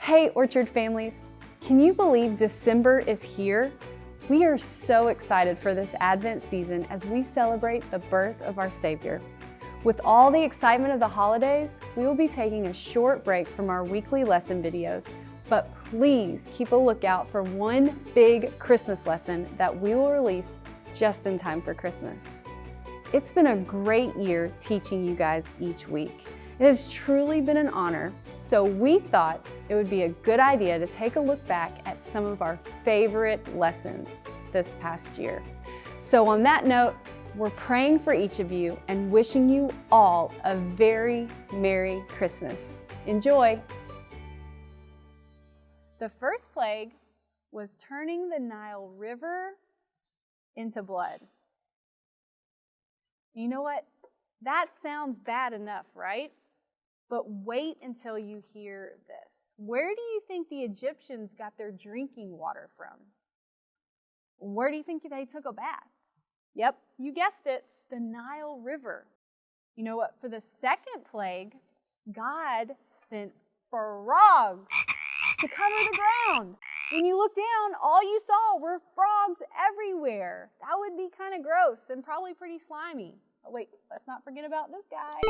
Hey, Orchard families, can you believe December is here? We are so excited for this Advent season as we celebrate the birth of our Savior. With all the excitement of the holidays, we will be taking a short break from our weekly lesson videos, but please keep a lookout for one big Christmas lesson that we will release just in time for Christmas. It's been a great year teaching you guys each week. It has truly been an honor, so we thought it would be a good idea to take a look back at some of our favorite lessons this past year. So on that note, we're praying for each of you and wishing you all a very Merry Christmas. Enjoy! The first plague was turning the Nile River into blood. You know what? That sounds bad enough, right? But wait until you hear this. Where do you think the Egyptians got their drinking water from? Where do you think they took a bath? Yep, you guessed it, the Nile River. You know what? For the second plague, God sent frogs to cover the ground. When you look down, all you saw were frogs everywhere. That would be kind of gross and probably pretty slimy. Oh, wait, let's not forget about this guy.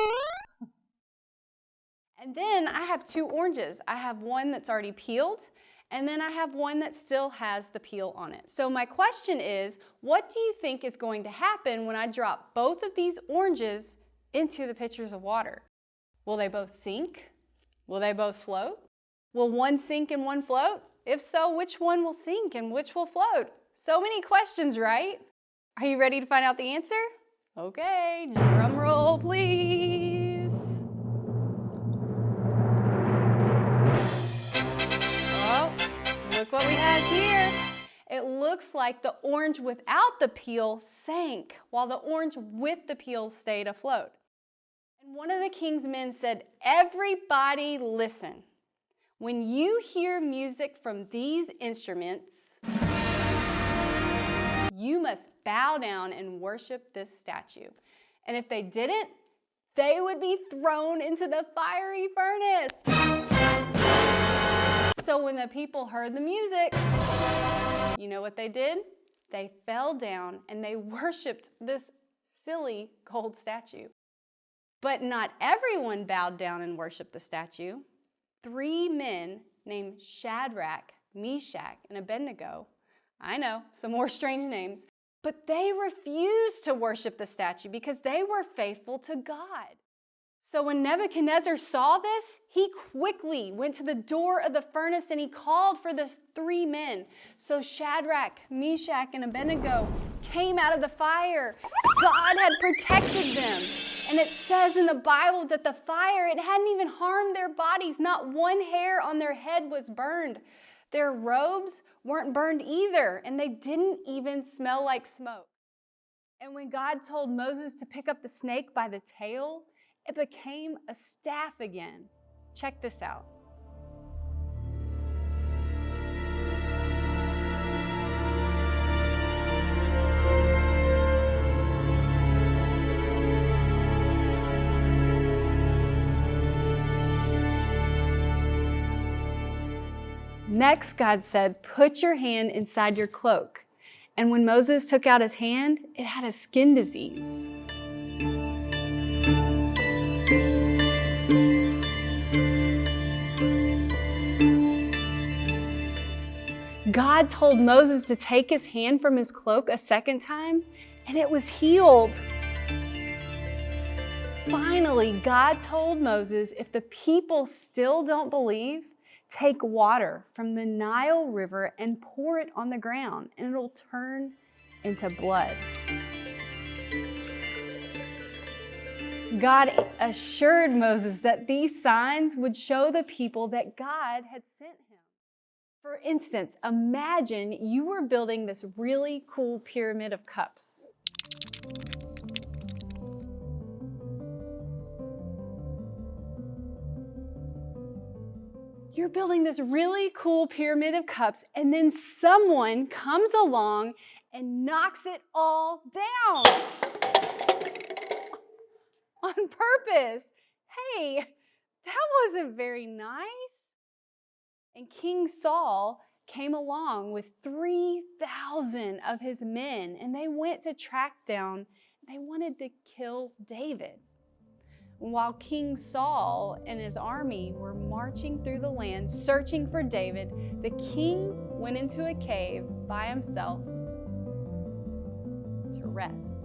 And then I have two oranges. I have one that's already peeled, and then I have one that still has the peel on it. So my question is, what do you think is going to happen when I drop both of these oranges into the pitchers of water? Will they both sink? Will they both float? Will one sink and one float? If so, which one will sink and which will float? So many questions, right? Are you ready to find out the answer? Okay, drum roll, please. Look what we have here. It looks like the orange without the peel sank, while the orange with the peel stayed afloat. And one of the king's men said, "Everybody listen. When you hear music from these instruments, you must bow down and worship this statue. And if they didn't, they would be thrown into the fiery furnace." So when the people heard the music, you know what they did? They fell down and they worshiped this silly gold statue. But not everyone bowed down and worshiped the statue. 3 men named Shadrach, Meshach, and Abednego, I know, some more strange names, but they refused to worship the statue because they were faithful to God. So when Nebuchadnezzar saw this, he quickly went to the door of the furnace and he called for the 3 men. So Shadrach, Meshach, and Abednego came out of the fire. God had protected them. And it says in the Bible that the fire, it hadn't even harmed their bodies. Not one hair on their head was burned. Their robes weren't burned either, and they didn't even smell like smoke. And when God told Moses to pick up the snake by the tail, it became a staff again. Check this out. Next, God said, "Put your hand inside your cloak." And when Moses took out his hand, it had a skin disease. God told Moses to take his hand from his cloak a second time, and it was healed. Finally, God told Moses, if the people still don't believe, take water from the Nile River and pour it on the ground, and it'll turn into blood. God assured Moses that these signs would show the people that God had sent him. For instance, imagine you were building this really cool pyramid of cups. You're building this really cool pyramid of cups, and then someone comes along and knocks it all down on purpose. Hey, that wasn't very nice. And King Saul came along with 3,000 of his men, and they went to track down, they wanted to kill David. While King Saul and his army were marching through the land searching for David, the king went into a cave by himself to rest.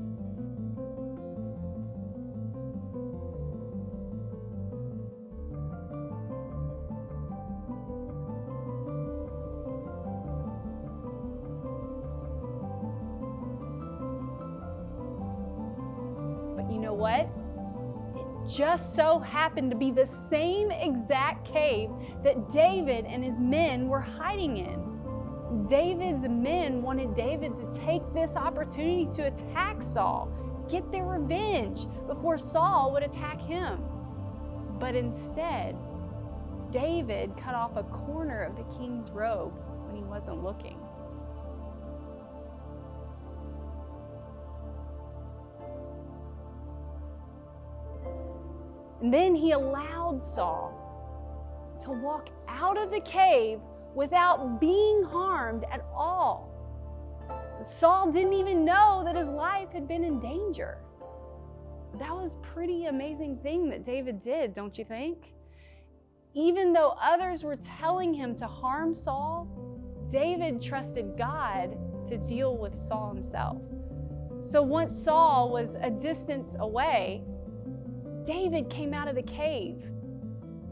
But you know what? Just so happened to be the same exact cave that David and his men were hiding in. David's men wanted David to take this opportunity to attack Saul, get their revenge before Saul would attack him. But instead, David cut off a corner of the king's robe when he wasn't looking. And then he allowed Saul to walk out of the cave without being harmed at all. Saul didn't even know that his life had been in danger. That was a pretty amazing thing that David did, don't you think? Even though others were telling him to harm Saul, David trusted God to deal with Saul himself. So once Saul was a distance away, David came out of the cave,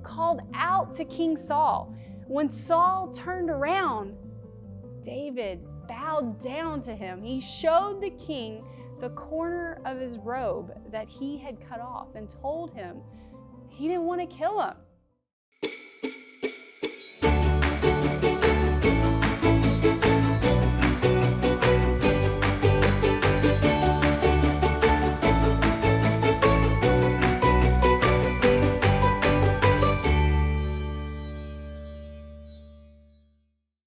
called out to King Saul. When Saul turned around, David bowed down to him. He showed the king the corner of his robe that he had cut off and told him he didn't want to kill him.